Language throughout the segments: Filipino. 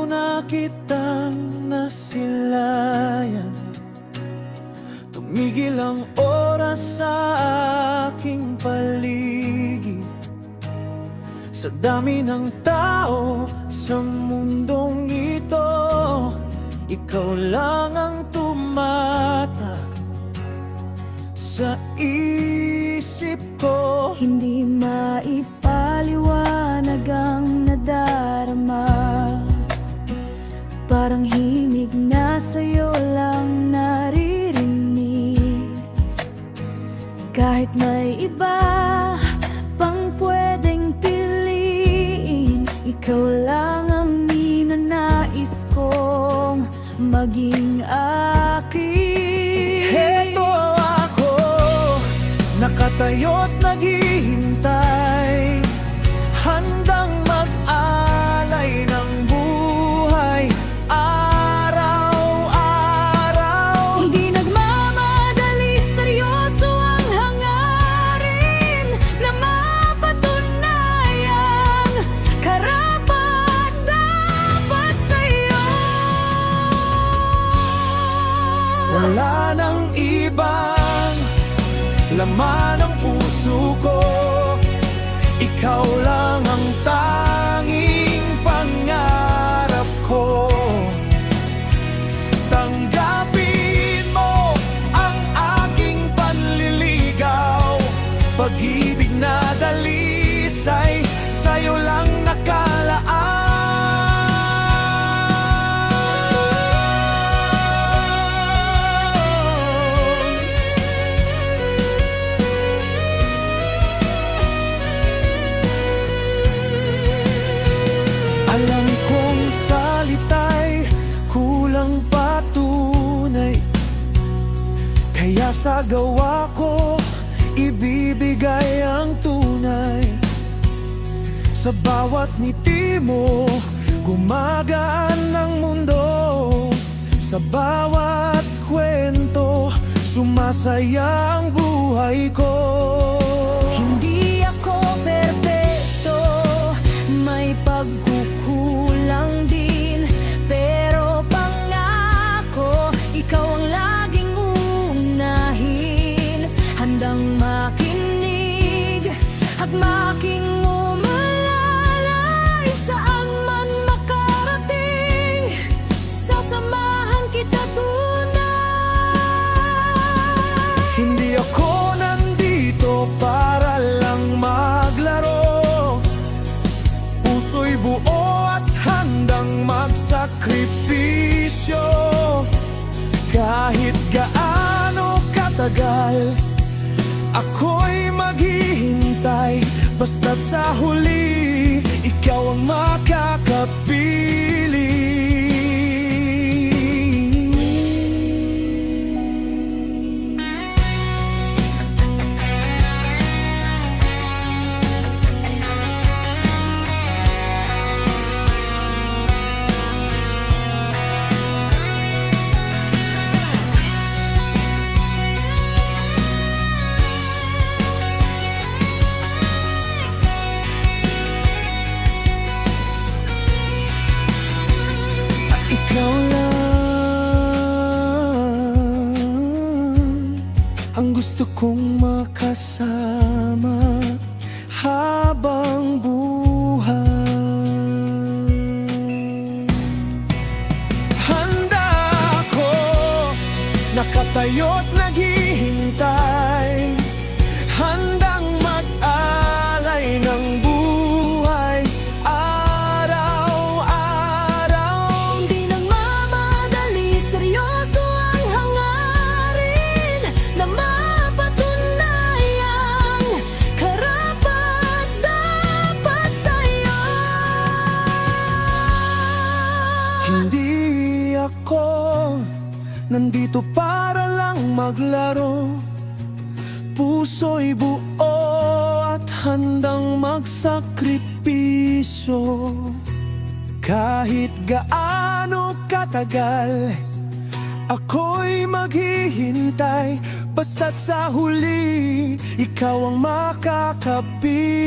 na kitang nasilayan. Tumigil ang oras sa aking paligid. Sa dami ng tao sa mundong ito, ikaw lang ang tumata sa isip ko. Hindi maipaliwanag ang nadarama, parang himig na sa'yo lang naririnig. Kahit may iba pang pwedeng piliin, ikaw lang ang ninanais kong maging akin. Heto ako, nakatayo't naghihintay, handang mag-alay ng buhay araw-araw. Hindi nagmamadali, seryoso ang hangarin na mapatunayang karapat-dapat sa'yo. Wala nang ibang laman ng puso ko, ikaw lang ang tanging pangarap ko. Tanggapin mo ang aking panliligaw, pag-ibig na dalisay sa'yo lang nakalaan. Alam kong salita'y kulang patunay, kaya sa gawa ko ibibigay ang tunay. Sa bawat ngiti mo gumagaan ang mundo, sa bawat kwento sumasaya ang buhay ko. Hindi ako perpekto, may pagkukulang din, pero pangako, ikaw ang laging unahin. Handang makinig at making umalalay, saan man makarating, sasamahan kita tunay. Hindi ako nandito para lang maglaro, puso'y buo at handang magsakripisyo. Kahit gaano katagal, ako'y maghihintay, basta't sa huli ikaw ang makakapili. Ikaw lang ang gusto kong makasama habang buhay. Handa ako, nakatayo't naghihintay, handang mag-alay ng buhay araw-araw. Hindi nagmamadali, seryoso ang hangarin na mapatunayang karapat-dapat sa'yo. Hindi ako nandito para lang maglaro, puso'y buo at handang magsakripisyo. Kahit gaano katagal, ako'y maghihintay, basta't sa huli ikaw ang makakapili.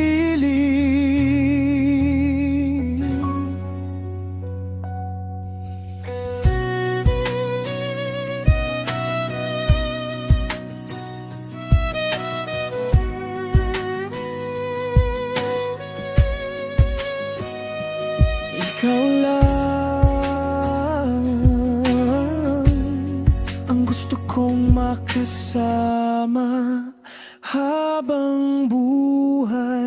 makasama habang buhay.